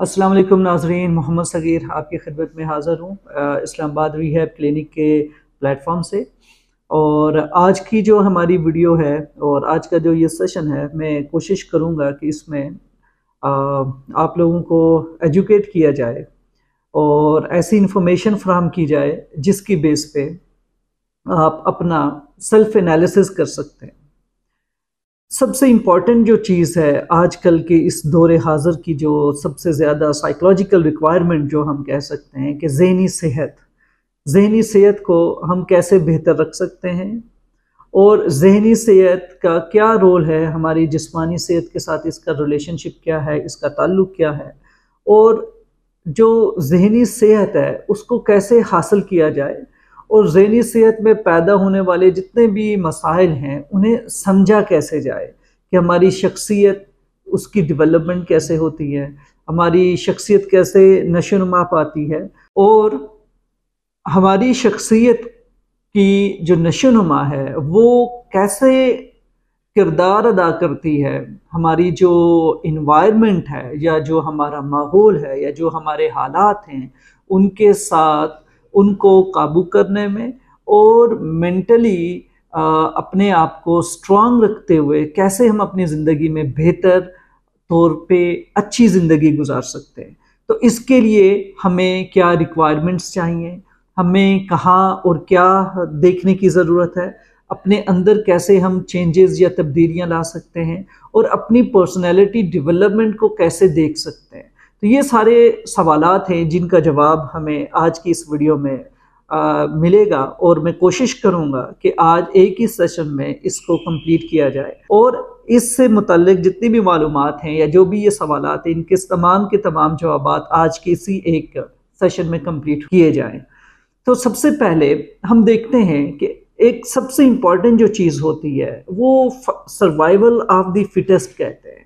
अस्सलाम वालेकुम नाज़रीन, मोहम्मद सगीर आपकी खिदमत में हाज़िर हूँ इस्लामाबाद रिहैब क्लिनिक के प्लेटफॉर्म से। और आज की जो हमारी वीडियो है और आज का जो ये सेशन है, मैं कोशिश करूँगा कि इसमें आप लोगों को एजुकेट किया जाए और ऐसी इंफॉर्मेशन फ्राहम की जाए जिसकी बेस पे आप अपना सेल्फ एनालिसिस कर सकते हैं। सबसे इम्पॉर्टेंट जो चीज़ है आजकल के इस दौरे हाज़िर की, जो सबसे ज़्यादा साइकोलॉजिकल रिक्वायरमेंट जो हम कह सकते हैं कि ज़हनी सेहत को हम कैसे बेहतर रख सकते हैं और ज़हनी सेहत का क्या रोल है हमारी जिस्मानी सेहत के साथ, इसका रिलेशनशिप क्या है, इसका ताल्लुक़ क्या है, और जो ज़हनी सेहत है उसको कैसे हासिल किया जाए और ज़हनी सेहत में पैदा होने वाले जितने भी मसाइल हैं उन्हें समझा कैसे जाए कि हमारी शख्सियत, उसकी डेवलपमेंट कैसे होती है, हमारी शख्सियत कैसे नशोनुमा पाती है और हमारी शख्सियत की जो नशोनुमा है वो कैसे किरदार अदा करती है हमारी जो इन्वायरमेंट है या जो हमारा माहौल है या जो हमारे हालात हैं उनके साथ, उनको काबू करने में और मेंटली अपने आप को स्ट्रांग रखते हुए कैसे हम अपनी ज़िंदगी में बेहतर तौर पे अच्छी ज़िंदगी गुजार सकते हैं। तो इसके लिए हमें क्या रिक्वायरमेंट्स चाहिए, हमें कहाँ और क्या देखने की ज़रूरत है, अपने अंदर कैसे हम चेंजेस या तब्दीलियाँ ला सकते हैं और अपनी पर्सनैलिटी डेवलपमेंट को कैसे देख सकते हैं। तो ये सारे सवालात हैं जिनका जवाब हमें आज की इस वीडियो में मिलेगा और मैं कोशिश करूँगा कि आज एक ही सेशन में इसको कंप्लीट किया जाए और इससे मुतल्लिक जितनी भी मालूमात हैं या जो भी ये सवालात हैं, इनके तमाम के तमाम जवाबात आज के इसी एक सेशन में कंप्लीट किए जाएँ। तो सबसे पहले हम देखते हैं कि एक सबसे इम्पॉर्टेंट जो चीज़ होती है वो सर्वाइवल ऑफ द फिटेस्ट कहते हैं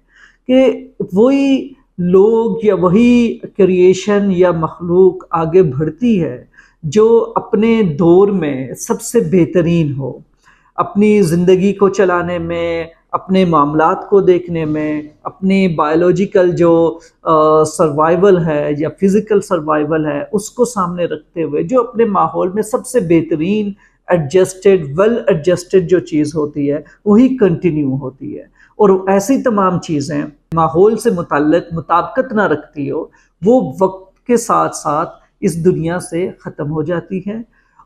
कि वही लोग या वही क्रिएशन या मखलूक आगे बढ़ती है जो अपने दौर में सबसे बेहतरीन हो, अपनी ज़िंदगी को चलाने में, अपने मामलात को देखने में, अपनी बायोलॉजिकल जो सर्वाइवल है या फिज़िकल सर्वाइवल है उसको सामने रखते हुए जो अपने माहौल में सबसे बेहतरीन वेल एडजस्टेड जो चीज़ होती है वही कंटिन्यू होती है। और ऐसी तमाम चीज़ें माहौल से मुताबिकत ना रखती हो वो वक्त के साथ साथ इस दुनिया से ख़त्म हो जाती हैं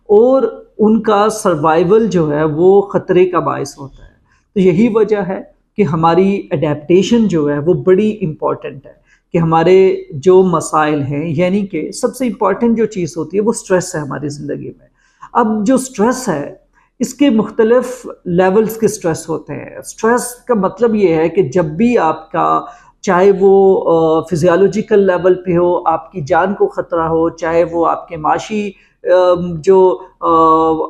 और उनका सर्वाइवल जो है वो ख़तरे का बायस होता है। तो यही वजह है कि हमारी अडेप्टेशन जो है वो बड़ी इम्पॉर्टेंट है कि हमारे जो मसाइल हैं, यानी कि सबसे इम्पॉर्टेंट जो चीज़ होती है वो स्ट्रेस है हमारी ज़िंदगी में। अब जो स्ट्रेस है इसके मुख्तलिफ लेवल्स के स्ट्रेस होते हैं। स्ट्रेस का मतलब ये है कि जब भी आपका, चाहे वो फिजियोलॉजिकल लेवल पे हो, आपकी जान को ख़तरा हो, चाहे वो आपके माशी जो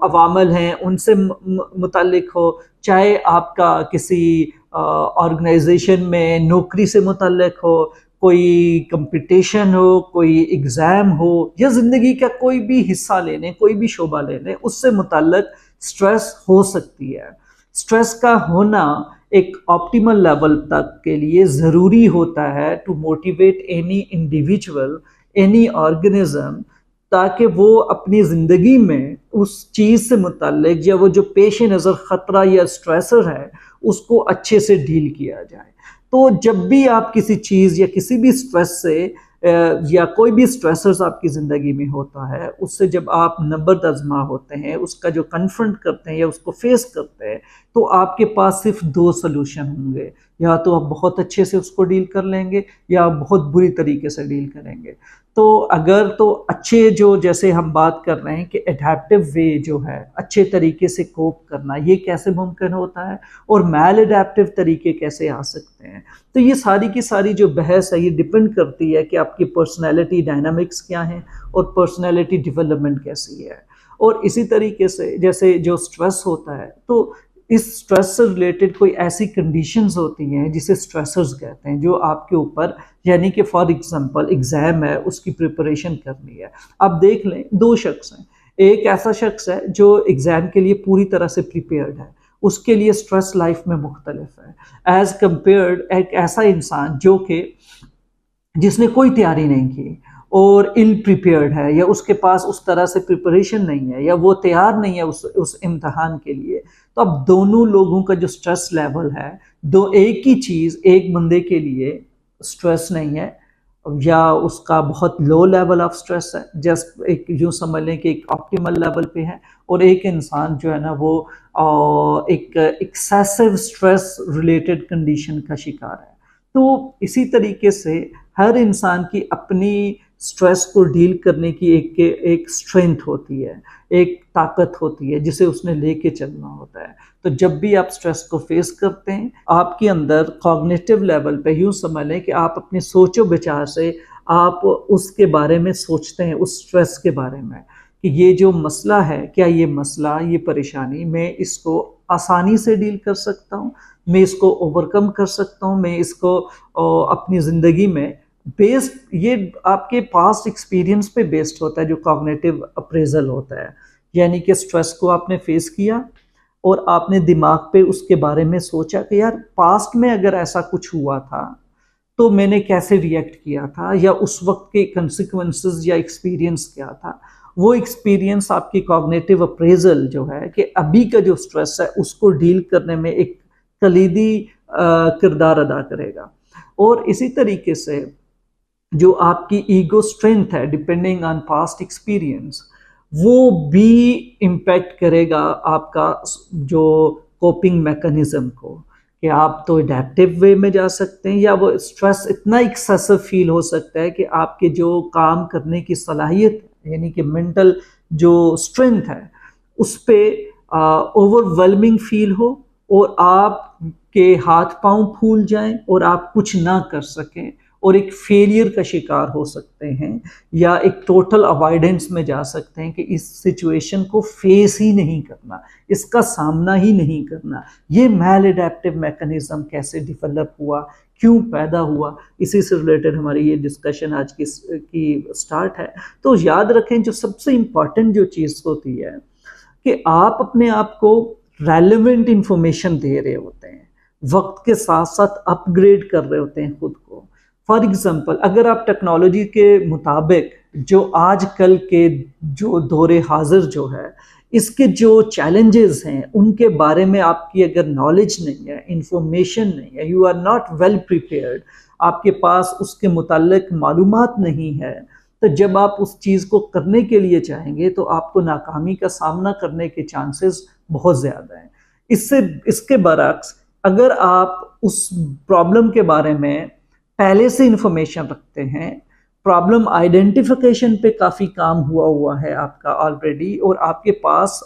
अवामल हैं उनसे मुताल्लिक हो, चाहे आपका किसी ऑर्गेनाइजेशन में नौकरी से मुताल्लिक हो, कोई कंपटीशन हो, कोई एग्ज़ाम हो या ज़िंदगी का कोई भी हिस्सा ले लें, कोई भी शोबा ले लें, उससे मुताल्लिक स्ट्रेस हो सकती है। स्ट्रेस का होना एक ऑप्टिमल लेवल तक के लिए ज़रूरी होता है to motivate any individual, any organism, ताकि वो अपनी ज़िंदगी में उस चीज़ से मुताल्लिक या वो जो पेश नज़र ख़तरा या स्ट्रेसर है उसको अच्छे से डील किया जाए। तो जब भी आप किसी चीज़ या किसी भी स्ट्रेस से या कोई भी स्ट्रेसर्स आपकी ज़िंदगी में होता है, उससे जब आप नंबर आज़मा होते हैं, उसका जो कन्फ्रंट करते हैं या उसको फेस करते हैं, तो आपके पास सिर्फ दो सलूशन होंगे। या तो आप बहुत अच्छे से उसको डील कर लेंगे या आप बहुत बुरी तरीके से डील करेंगे। तो अगर तो अच्छे जो, जैसे हम बात कर रहे हैं कि एडेप्टिव वे जो है, अच्छे तरीके से कोप करना, ये कैसे मुमकिन होता है और मैल एडेप्टिव तरीके कैसे आ सकते हैं। तो ये सारी की सारी जो बहस है ये डिपेंड करती है कि आपकी पर्सनैलिटी डायनामिक्स क्या हैं और पर्सनैलिटी डेवलपमेंट कैसी है। और इसी तरीके से जैसे जो स्ट्रेस होता है, तो इस स्ट्रेस से रिलेटेड कोई ऐसी कंडीशंस होती हैं जिसे स्ट्रेसर्स कहते हैं, जो आपके ऊपर, यानी कि फॉर एग्जांपल एग्ज़ाम है, उसकी प्रिपरेशन करनी है। आप देख लें, दो शख्स हैं, एक ऐसा शख्स है जो एग्ज़ाम के लिए पूरी तरह से प्रिपेयर्ड है, उसके लिए स्ट्रेस लाइफ में मुख्तलिफ है, एज़ कम्पेयर्ड एक ऐसा इंसान जो कि जिसने कोई तैयारी नहीं की और इल प्रिपेयर्ड है, या उसके पास उस तरह से प्रिपरेशन नहीं है, या वो तैयार नहीं है उस इम्तहान के लिए, तो अब दोनों लोगों का जो स्ट्रेस लेवल है, दो एक ही चीज़ एक बंदे के लिए स्ट्रेस नहीं है, या उसका बहुत लो लेवल ऑफ स्ट्रेस है, जस्ट एक यूँ समझ लें कि एक ऑप्टिमल लेवल पे है, और एक इंसान जो है ना वो एक एक्सेसिव स्ट्रेस रिलेटेड कंडीशन का शिकार है। तो इसी तरीके से हर इंसान की अपनी स्ट्रेस को डील करने की एक स्ट्रेंथ होती है, एक ताकत होती है जिसे उसने लेके चलना होता है। तो जब भी आप स्ट्रेस को फेस करते हैं, आपके अंदर कॉग्निटिव लेवल पे यूँ समझ लें कि आप अपनी सोचो विचार से आप उसके बारे में सोचते हैं, उस स्ट्रेस के बारे में कि ये जो मसला है, क्या ये मसला, ये परेशानी मैं इसको आसानी से डील कर सकता हूँ, मैं इसको ओवरकम कर सकता हूँ, मैं इसको अपनी ज़िंदगी में बेस्ड, ये आपके पास्ट एक्सपीरियंस पे बेस्ड होता है जो कॉग्निटिव अप्रेजल होता है। यानी कि स्ट्रेस को आपने फेस किया और आपने दिमाग पे उसके बारे में सोचा कि यार पास्ट में अगर ऐसा कुछ हुआ था तो मैंने कैसे रिएक्ट किया था, या उस वक्त के कंसिक्वेंसेस या एक्सपीरियंस क्या था। वो एक्सपीरियंस आपकी कॉग्निटिव अप्रेजल जो है कि अभी का जो स्ट्रेस है उसको डील करने में एक कलीदी किरदार अदा करेगा। और इसी तरीके से जो आपकी ईगो स्ट्रेंथ है डिपेंडिंग ऑन पास्ट एक्सपीरियंस, वो भी इम्पैक्ट करेगा आपका जो कोपिंग मैकेनिज्म को, कि आप तो एडेप्टिव वे में जा सकते हैं, या वो स्ट्रेस इतना एक्सेसिव फील हो सकता है कि आपके जो काम करने की सलाहियत यानी कि मेंटल जो स्ट्रेंथ है उस पर ओवरवेलमिंग फील हो, और आपके हाथ पांव फूल जाएं और आप कुछ ना कर सकें, और एक फेलियर का शिकार हो सकते हैं, या एक टोटल अवॉइडेंस में जा सकते हैं कि इस सिचुएशन को फेस ही नहीं करना, इसका सामना ही नहीं करना। ये मैल एडेप्टिव मैकेनिज्म कैसे डिवेलप हुआ, क्यों पैदा हुआ, इसी से रिलेटेड हमारी ये डिस्कशन आज की स्टार्ट है। तो याद रखें, जो सबसे इम्पॉर्टेंट जो चीज़ होती है कि आप अपने आप को रेलेवेंट इंफॉर्मेशन दे रहे होते हैं, वक्त के साथ साथ अपग्रेड कर रहे होते हैं खुद को। फॉर एग्जांपल, अगर आप टेक्नोलॉजी के मुताबिक जो आजकल के जो दौरे हाजिर जो है इसके जो चैलेंजेस हैं उनके बारे में आपकी अगर नॉलेज नहीं है, इंफॉर्मेशन नहीं है, you are not well prepared, आपके पास उसके मुताल्लिक मालूमात नहीं है, तो जब आप उस चीज़ को करने के लिए चाहेंगे तो आपको नाकामी का सामना करने के चांसेस बहुत ज़्यादा हैं। इसके बरक्स अगर आप उस प्रॉब्लम के बारे में पहले से इंफॉर्मेशन रखते हैं, प्रॉब्लम आइडेंटिफिकेशन पे काफ़ी काम हुआ है आपका ऑलरेडी, और आपके पास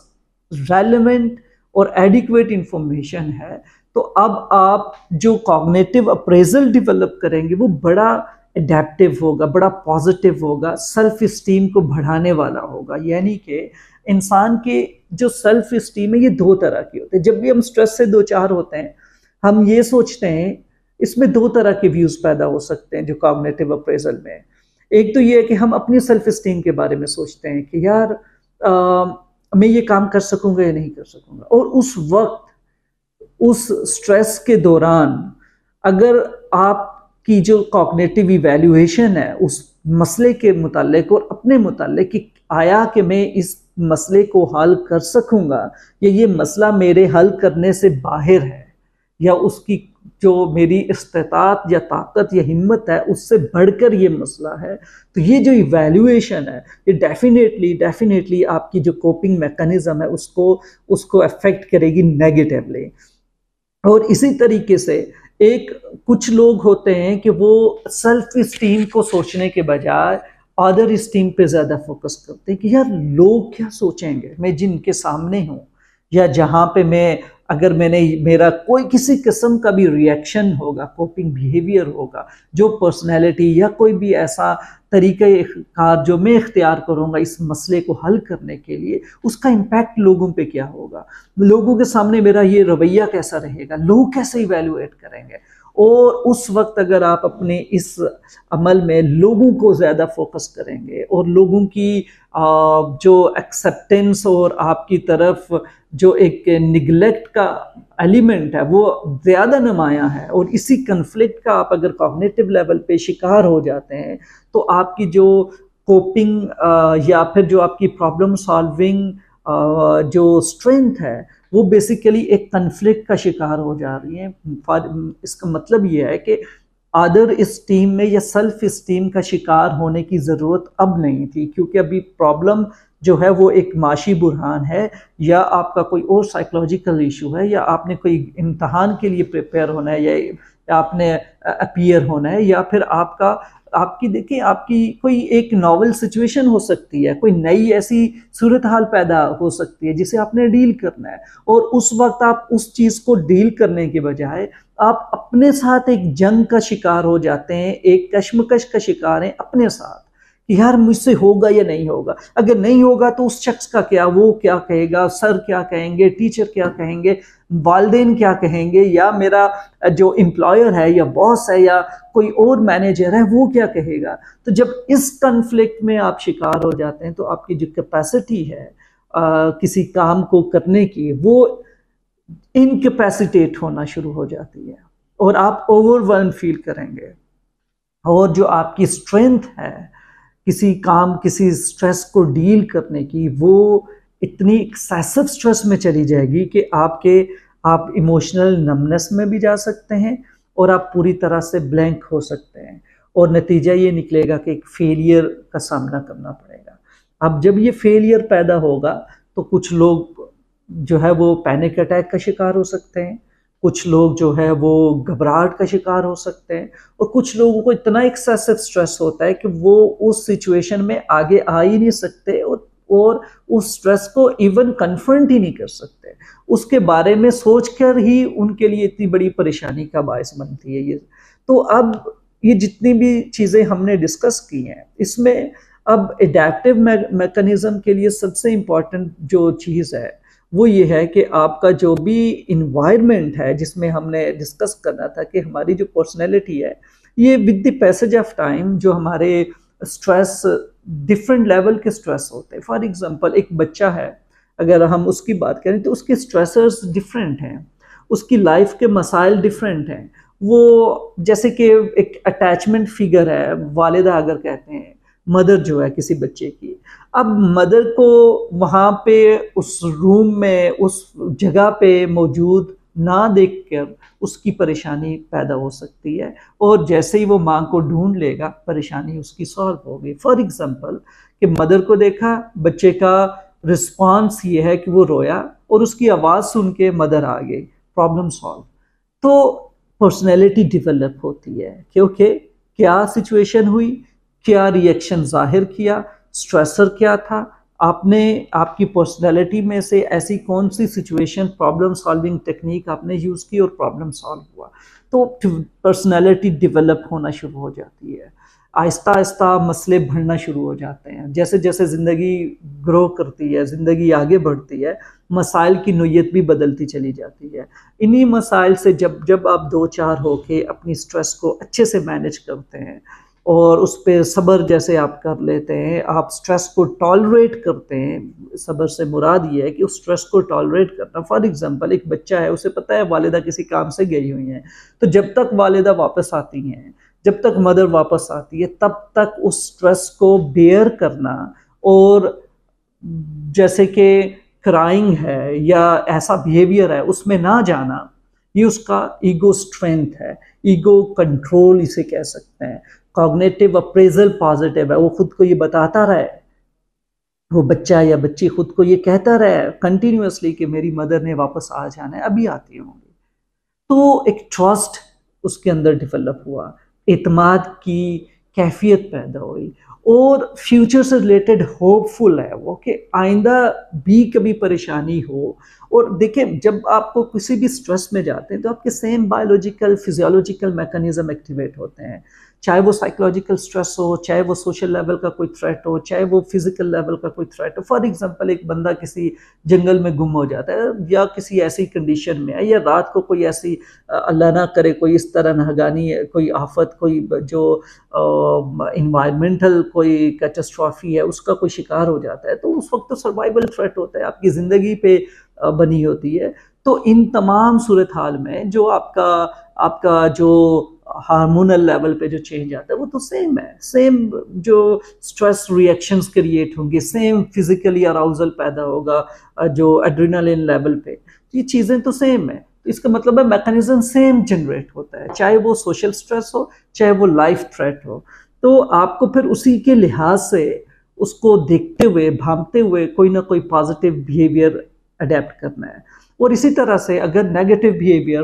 रेलेवेंट और एडिक्वेट इंफॉर्मेशन है, तो अब आप जो कॉग्निटिव अप्रेजल डेवलप करेंगे वो बड़ा एडेप्टिव होगा, बड़ा पॉजिटिव होगा, सेल्फ इस्टीम को बढ़ाने वाला होगा। यानी कि इंसान के जो सेल्फ इस्टीम है ये दो तरह की होते हैं। जब भी हम स्ट्रेस से दो चार होते हैं, हम ये सोचते हैं, इसमें दो तरह के व्यूज पैदा हो सकते हैं जो कॉग्निटिव अप्रेजल में। एक तो ये है कि हम अपनी सेल्फ इस्टीम के बारे में सोचते हैं कि यार मैं ये काम कर सकूंगा या नहीं कर सकूंगा, और उस वक्त उस स्ट्रेस के दौरान अगर आपकी जो कॉग्निटिव इवैल्यूएशन है उस मसले के मुताल्लिक और अपने मुताल्लिक कि आया कि मैं इस मसले को हल कर सकूंगा, या ये मसला मेरे हल करने से बाहर है, या उसकी जो मेरी इस्तेताअत या ताकत या हिम्मत है उससे बढ़कर ये मसला है, तो ये जो इवैल्यूएशन है ये डेफिनेटली आपकी जो कोपिंग मैकेनिज्म है उसको अफेक्ट करेगी नेगेटिवली। और इसी तरीके से कुछ लोग होते हैं कि वो सेल्फ इस्टीम को सोचने के बजाय अदर इस्टीम पे ज़्यादा फोकस करते हैं कि यार लोग क्या सोचेंगे, मैं जिनके सामने हूँ या जहाँ पे अगर मेरा कोई किसी किस्म का भी रिएक्शन होगा, कोपिंग बिहेवियर होगा, जो पर्सनैलिटी या कोई भी ऐसा तरीक़ा जो मैं इख्तियार करूँगा इस मसले को हल करने के लिए, उसका इम्पैक्ट लोगों पे क्या होगा, लोगों के सामने मेरा ये रवैया कैसा रहेगा, लोग कैसे इवैल्यूएट करेंगे। और उस वक्त अगर आप अपने इस अमल में लोगों को ज़्यादा फोकस करेंगे और लोगों की जो एक्सेप्टेंस और आपकी तरफ जो एक निगलेक्ट का एलिमेंट है वो ज़्यादा नुमायाँ है, और इसी कन्फ्लिक्ट का आप अगर कॉग्निटिव लेवल पे शिकार हो जाते हैं तो आपकी जो कोपिंग या फिर जो आपकी प्रॉब्लम सॉल्विंग जो स्ट्रेंथ है वो बेसिकली एक कन्फ्लिक्ट का शिकार हो जा रही है। इसका मतलब ये है कि अदर इस्टीम में या सेल्फ इस्टीम का शिकार होने की ज़रूरत अब नहीं थी, क्योंकि अभी प्रॉब्लम जो है वो एक माशी बुरहान है, या आपका कोई और साइकोलॉजिकल इशू है, या आपने कोई इम्तहान के लिए प्रिपेयर होना है, या आपने अपीयर होना है, या फिर आपकी देखिए आपकी कोई एक नॉवल सिचुएशन हो सकती है, कोई नई ऐसी सूरत हाल पैदा हो सकती है जिसे आपने डील करना है, और उस वक्त आप उस चीज़ को डील करने के बजाय आप अपने साथ एक जंग का शिकार हो जाते हैं, एक कश्मकश का शिकार हैं अपने साथ कि यार मुझसे होगा या नहीं होगा, अगर नहीं होगा तो उस शख्स का क्या, वो क्या कहेगा, सर क्या कहेंगे, टीचर क्या कहेंगे, वालदेन क्या कहेंगे, या मेरा जो एम्प्लॉयर है या बॉस है या कोई और मैनेजर है वो क्या कहेगा। तो जब इस कन्फ्लिक्ट में आप शिकार हो जाते हैं तो आपकी जो कैपेसिटी है किसी काम को करने की वो इनकैपेसिटेट होना शुरू हो जाती है, और आप ओवरवेल्म फील करेंगे, और जो आपकी स्ट्रेंथ है किसी काम किसी स्ट्रेस को डील करने की वो इतनी एक्सेसिव स्ट्रेस में चली जाएगी कि आप इमोशनल नमनेस में भी जा सकते हैं और आप पूरी तरह से ब्लैंक हो सकते हैं, और नतीजा ये निकलेगा कि एक फेलियर का सामना करना पड़ेगा। अब जब ये फेलियर पैदा होगा तो कुछ लोग जो है वो पैनिक अटैक का शिकार हो सकते हैं, कुछ लोग जो है वो घबराहट का शिकार हो सकते हैं, और कुछ लोगों को इतना एक्सेसिव स्ट्रेस होता है कि वो उस सिचुएशन में आगे आ ही नहीं सकते, और उस स्ट्रेस को इवन कन्फ्रंट ही नहीं कर सकते, उसके बारे में सोचकर ही उनके लिए इतनी बड़ी परेशानी का बायस बनती है ये। तो अब ये जितनी भी चीज़ें हमने डिस्कस की हैं इसमें अब एडेप्टिव मैकेनिज्म के लिए सबसे इम्पॉर्टेंट जो चीज़ है वो ये है कि आपका जो भी इन्वायरमेंट है, जिसमें हमने डिस्कस करना था कि हमारी जो पर्सनैलिटी है ये with the passage of time जो हमारे स्ट्रेस डिफरेंट लेवल के स्ट्रेस होते हैं। फॉर एग्जांपल एक बच्चा है, अगर हम उसकी बात करें तो उसके स्ट्रेसर्स डिफरेंट हैं, उसकी लाइफ के मसाइल डिफरेंट हैं। वो जैसे कि एक अटैचमेंट फिगर है, वालिदा अगर कहते हैं, मदर जो है किसी बच्चे की, अब मदर को वहाँ पे उस रूम में उस जगह पे मौजूद ना देखकर उसकी परेशानी पैदा हो सकती है, और जैसे ही वो माँ को ढूंढ लेगा परेशानी उसकी सॉल्व होगी। फॉर एग्जांपल कि मदर को देखा, बच्चे का रिस्पांस ये है कि वो रोया और उसकी आवाज़ सुन के मदर आ गई, प्रॉब्लम सॉल्व। तो पर्सनैलिटी डेवलप होती है क्योंकि क्या सिचुएशन हुई, क्या रिएक्शन जाहिर किया, स्ट्रेसर क्या था, आपने आपकी पर्सनैलिटी में से ऐसी कौन सी सिचुएशन प्रॉब्लम सॉल्विंग टेक्निक आपने यूज़ की और प्रॉब्लम सॉल्व हुआ। तो पर्सनैलिटी डेवलप होना शुरू हो जाती है, आहिस्ता आहिस्ता मसले बढ़ना शुरू हो जाते हैं। जैसे जैसे ज़िंदगी ग्रो करती है, ज़िंदगी आगे बढ़ती है, मसाइल की नोयत भी बदलती चली जाती है। इन्हीं मसाइल से जब जब आप दो चार होके अपनी स्ट्रेस को अच्छे से मैनेज करते हैं और उस पर सब्र जैसे आप कर लेते हैं, आप स्ट्रेस को टॉलरेट करते हैं। सब्र से मुराद ये है कि उस स्ट्रेस को टॉलरेट करना। फॉर एग्जांपल एक बच्चा है, उसे पता है वालिदा किसी काम से गई हुई हैं, तो जब तक वालिदा वापस आती हैं, जब तक मदर वापस आती है, तब तक उस स्ट्रेस को बेयर करना, और जैसे कि क्राइंग है या ऐसा बिहेवियर है उसमें ना जाना, ये उसका ईगो स्ट्रेंथ है, ईगो कंट्रोल इसे कह सकते हैं। कॉग्निटिव अप्रेजल पॉजिटिव है, वो खुद को ये बताता रहे, वो बच्चा या बच्ची खुद को ये कहता रहे कंटिन्यूअसली कि मेरी मदर ने वापस आ जाना है, अभी आती होंगी। तो एक ट्रस्ट उसके अंदर डेवलप हुआ, एतमाद की कैफियत पैदा हुई, और फ्यूचर से रिलेटेड होपफुल है वो कि आइंदा भी कभी परेशानी हो। और देखिए जब आपको किसी भी स्ट्रेस में जाते हैं तो आपके same biological physiological mechanism activate होते हैं, चाहे वो साइकोलॉजिकल स्ट्रेस हो, चाहे वो सोशल लेवल का कोई थ्रेट हो, चाहे वो फिजिकल लेवल का कोई थ्रेट हो। फॉर एग्जांपल एक बंदा किसी जंगल में गुम हो जाता है या किसी ऐसी कंडीशन में है, या रात को कोई ऐसी अल्लाह ना करे कोई इस तरह नहगानी कोई आफत, कोई जो इन्वायरमेंटल कोई कैटास्ट्रॉफी है उसका कोई शिकार हो जाता है, तो उस वक्त तो सर्वाइवल थ्रेट होता है, आपकी ज़िंदगी पे बनी होती है। तो इन तमाम सूरत हाल में जो आपका आपका जो हार्मोनल लेवल पे जो चेंज आता है वो तो सेम है, सेम जो स्ट्रेस रिएक्शंस क्रिएट होंगे, सेम फिजिकली अराउजल पैदा होगा जो एड्रेनालिन लेवल पे, ये चीज़ें तो सेम है। तो इसका मतलब है मैकेनिज्म सेम जनरेट होता है, चाहे वो सोशल स्ट्रेस हो चाहे वो लाइफ थ्रेट हो। तो आपको फिर उसी के लिहाज से उसको देखते हुए भांपते हुए कोई ना कोई पॉजिटिव बिहेवियर अडेप्ट करना है। और इसी तरह से अगर नेगेटिव बिहेवियर,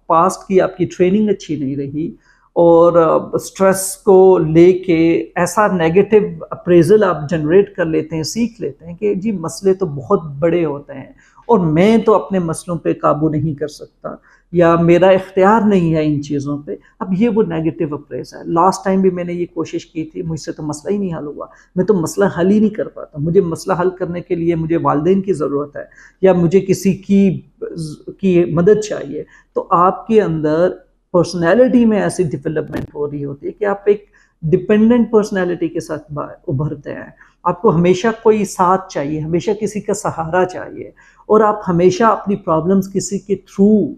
पास्ट की आपकी ट्रेनिंग अच्छी नहीं रही और स्ट्रेस को लेके ऐसा नेगेटिव अप्रेजल आप जनरेट कर लेते हैं, सीख लेते हैं कि जी मसले तो बहुत बड़े होते हैं और मैं तो अपने मसलों पे काबू नहीं कर सकता या मेरा इख्तियार नहीं है इन चीज़ों पे। अब ये वो नेगेटिव अप्रेज है। लास्ट टाइम भी मैंने ये कोशिश की थी, मुझसे तो मसला ही नहीं हल हुआ, मैं तो मसला हल ही नहीं कर पाता, मुझे मसला हल करने के लिए मुझे वालिदैन की ज़रूरत है या मुझे किसी की मदद चाहिए। तो आपके अंदर पर्सनैलिटी में ऐसी डेवलपमेंट हो रही होती है कि आप एक डिपेंडेंट पर्सनैलिटी के साथ उभरते हैं। आपको हमेशा कोई साथ चाहिए, हमेशा किसी का सहारा चाहिए और आप हमेशा अपनी प्रॉब्लम्स किसी के थ्रू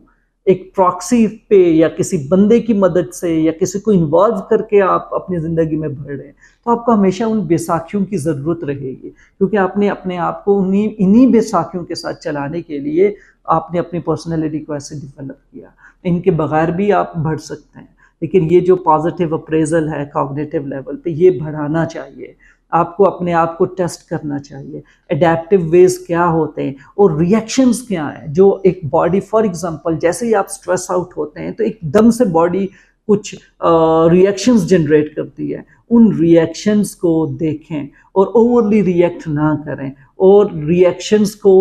एक प्रॉक्सी पे या किसी बंदे की मदद से या किसी को इन्वॉल्व करके आप अपनी ज़िंदगी में बढ़ रहे हैं। तो आपको हमेशा उन बैसाखियों की ज़रूरत रहेगी, क्योंकि आपने अपने आप को इन्हीं बैसाखियों के साथ चलाने के लिए आपने अपनी पर्सनैलिटी को ऐसे डेवलप किया। इनके बगैर भी आप बढ़ सकते हैं, लेकिन ये जो पॉजिटिव अप्रेजल है कॉग्निटिव लेवल पे, ये बढ़ाना चाहिए। आपको अपने आप को टेस्ट करना चाहिए, एडेप्टिव वेज क्या होते हैं और रिएक्शंस क्या हैं जो एक बॉडी, फॉर एग्जांपल जैसे ही आप स्ट्रेस आउट होते हैं तो एकदम से बॉडी कुछ रिएक्शंस जनरेट करती है। उन रिएक्शंस को देखें और ओवरली रिएक्ट ना करें और रिएक्शंस को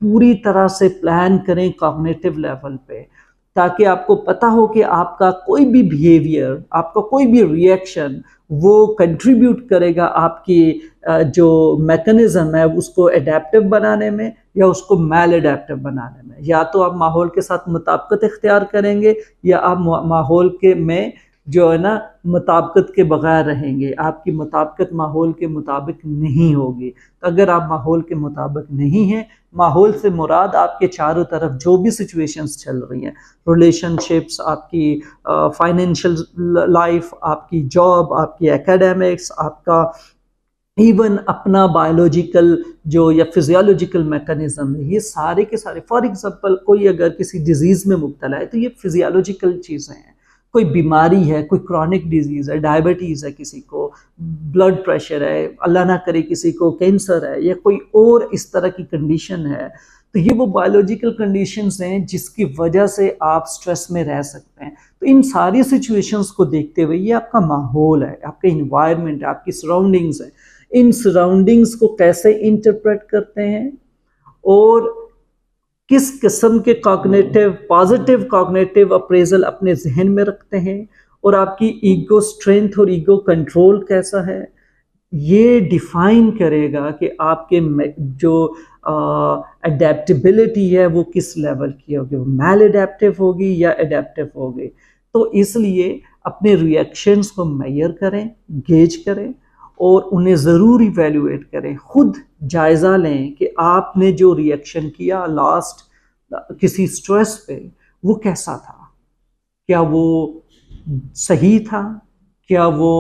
पूरी तरह से प्लान करें कॉग्निटिव लेवल पे, ताकि आपको पता हो कि आपका कोई भी बिहेवियर, आपका कोई भी रिएक्शन वो कंट्रीब्यूट करेगा आपकी जो मैकेनिज्म है उसको एडेप्टिव बनाने में या उसको मैल एडेप्टिव बनाने में। या तो आप माहौल के साथ मुताबिकत इख्तियार करेंगे या आप माहौल के में जो है ना मुताबिकत के बगैर रहेंगे, आपकी मुताबिकत माहौल के मुताबिक नहीं होगी। तो अगर आप माहौल के मुताबिक नहीं हैं, माहौल से मुराद आपके चारों तरफ जो भी सिचुएशंस चल रही हैं, रिलेशनशिप्स, आपकी फाइनेंशियल लाइफ, आपकी जॉब, आपकी एकेडमिक्स, आपका इवन अपना बायोलॉजिकल जो या फिजियोलॉजिकल मैकेनिज्म है, ये सारे के सारे, फॉर एग्जांपल कोई अगर किसी डिजीज़ में मुब्तला है तो ये फिजियोलॉजिकल चीज़ें हैं। कोई बीमारी है, कोई क्रॉनिक डिजीज़ है, डायबिटीज़ है, किसी को ब्लड प्रेशर है, अल्लाह ना करे किसी को कैंसर है या कोई और इस तरह की कंडीशन है, तो ये वो बायोलॉजिकल कंडीशंस हैं जिसकी वजह से आप स्ट्रेस में रह सकते हैं। तो इन सारी सिचुएशंस को देखते हुए ये आपका माहौल है, आपका इन्वायरमेंट है, आपकी सराउंडिंग्स है, इन सराउंडिंग्स को कैसे इंटरप्रेट करते हैं और किस किस्म के कॉग्निटिव, पॉजिटिव कॉग्निटिव अप्रेजल अपने जहन में रखते हैं और आपकी ईगो स्ट्रेंथ और ईगो कंट्रोल कैसा है, ये डिफाइन करेगा कि आपके जो अडेप्टेबिलिटी है वो किस लेवल की होगी, वो मैल एडेप्टिव होगी या एडेप्टिव होगी। तो इसलिए अपने रिएक्शंस को मेजर करें, गेज करें और उन्हें ज़रूर इवैल्यूएट करें। खुद जायज़ा लें कि आपने जो रिएक्शन किया लास्ट किसी स्ट्रेस पे वो कैसा था, क्या वो सही था, क्या वो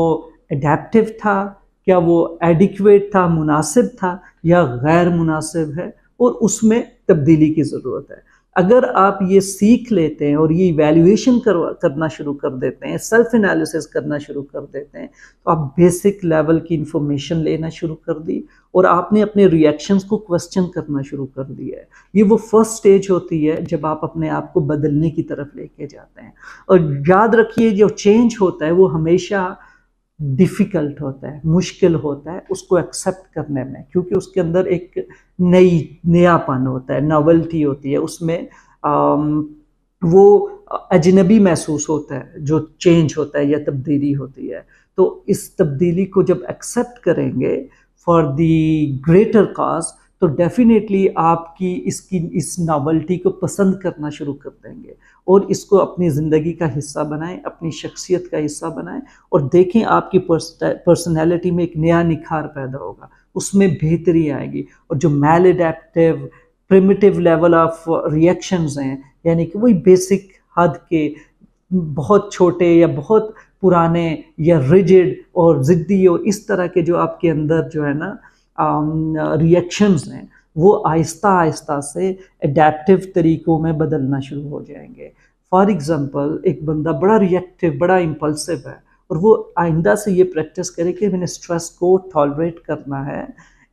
एडेप्टिव था, क्या वो एडिक्वेट था, मुनासिब था या गैर मुनासिब है, और उसमें तब्दीली की ज़रूरत है। अगर आप ये सीख लेते हैं और ये इवैल्यूएशन करना शुरू कर देते हैं, सेल्फ एनालिसिस करना शुरू कर देते हैं, तो आप बेसिक लेवल की इंफॉर्मेशन लेना शुरू कर दी और आपने अपने रिएक्शंस को क्वेश्चन करना शुरू कर दिया है। ये वो फर्स्ट स्टेज होती है जब आप अपने आप को बदलने की तरफ लेके जाते हैं। और याद रखिए जो चेंज होता है वो हमेशा डिफ़िकल्ट होता है, मुश्किल होता है उसको एक्सेप्ट करने में, क्योंकि उसके अंदर एक नयापन होता है, नॉवेल्टी होती है, उसमें वो अजनबी महसूस होता है, जो चेंज होता है या तब्दीली होती है। तो इस तब्दीली को जब एक्सेप्ट करेंगे फॉर द ग्रेटर काज, तो डेफिनेटली आपकी इसकी इस नावल्टी को पसंद करना शुरू कर देंगे और इसको अपनी ज़िंदगी का हिस्सा बनाएं, अपनी शख्सियत का हिस्सा बनाएं और देखें आपकी पर्सनैलिटी में एक नया निखार पैदा होगा, उसमें बेहतरी आएगी। और जो maladaptive primitive level of reactions हैं, यानी कि वही बेसिक हद के बहुत छोटे या बहुत पुराने या रिजिड और ज़िद्दी और इस तरह के जो आपके अंदर जो है ना रिएक्शंस हैं, वो आहिस्ता आहिस्ता से एडेप्टिव तरीक़ों में बदलना शुरू हो जाएंगे। फॉर एग्ज़ाम्पल, एक बंदा बड़ा रिएक्टिव, बड़ा इम्पल्सिव है और वो आइंदा से ये प्रैक्टिस करे कि मैंने स्ट्रेस को टॉलरेट करना है,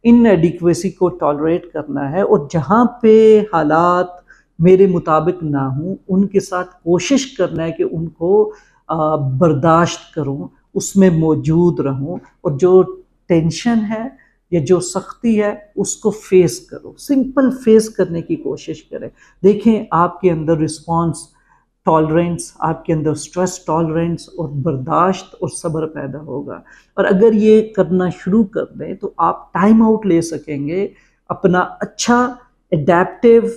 इनएडिक्वेसी को टॉलरेट करना है और जहाँ पे हालात मेरे मुताबिक ना हों उनके साथ कोशिश करना है कि उनको बर्दाश्त करूं, उसमें मौजूद रहूं और जो टेंशन है या जो सख्ती है उसको फेस करो, सिंपल फेस करने की कोशिश करें। देखें आपके अंदर रिस्पॉन्स टॉलरेंस, आपके अंदर स्ट्रेस टॉलरेंस और बर्दाश्त और सब्र पैदा होगा। और अगर ये करना शुरू कर दें तो आप टाइम आउट ले सकेंगे अपना अच्छा एडेप्टिव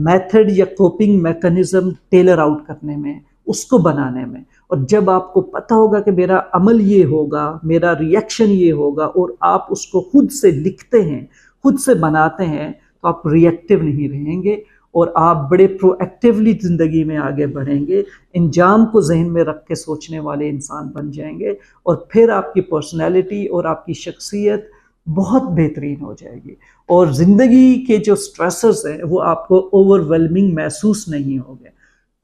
मेथड या कोपिंग मैकेनिज्म टेलर आउट करने में, उसको बनाने में। और जब आपको पता होगा कि मेरा अमल ये होगा, मेरा रिएक्शन ये होगा और आप उसको खुद से लिखते हैं, खुद से बनाते हैं, तो आप रिएक्टिव नहीं रहेंगे और आप बड़े प्रोएक्टिवली ज़िंदगी में आगे बढ़ेंगे, इंजाम को जहन में रख के सोचने वाले इंसान बन जाएंगे और फिर आपकी पर्सनैलिटी और आपकी शख्सियत बहुत बेहतरीन हो जाएगी और ज़िंदगी के जो स्ट्रेसर्स हैं वो आपको ओवरवेलमिंग महसूस नहीं होंगे।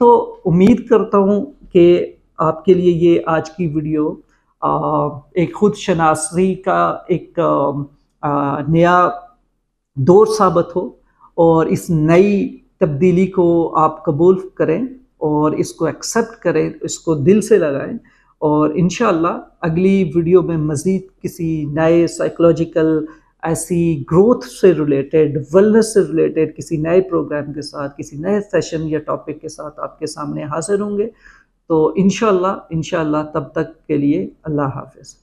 तो उम्मीद करता हूँ कि आपके लिए ये आज की वीडियो एक खुद शनासी का एक नया दौर साबित हो और इस नई तब्दीली को आप कबूल करें और इसको एक्सेप्ट करें, इसको दिल से लगाएं और इंशाअल्लाह अगली वीडियो में मज़ीद किसी नए साइकोलॉजिकल ऐसी ग्रोथ से रिलेटेड, वेलनेस से रिलेटेड किसी नए प्रोग्राम के साथ, किसी नए सेशन या टॉपिक के साथ आपके सामने हाजिर होंगे। तो इंशाअल्लाह तब तक के लिए अल्लाह हाफ़िज़।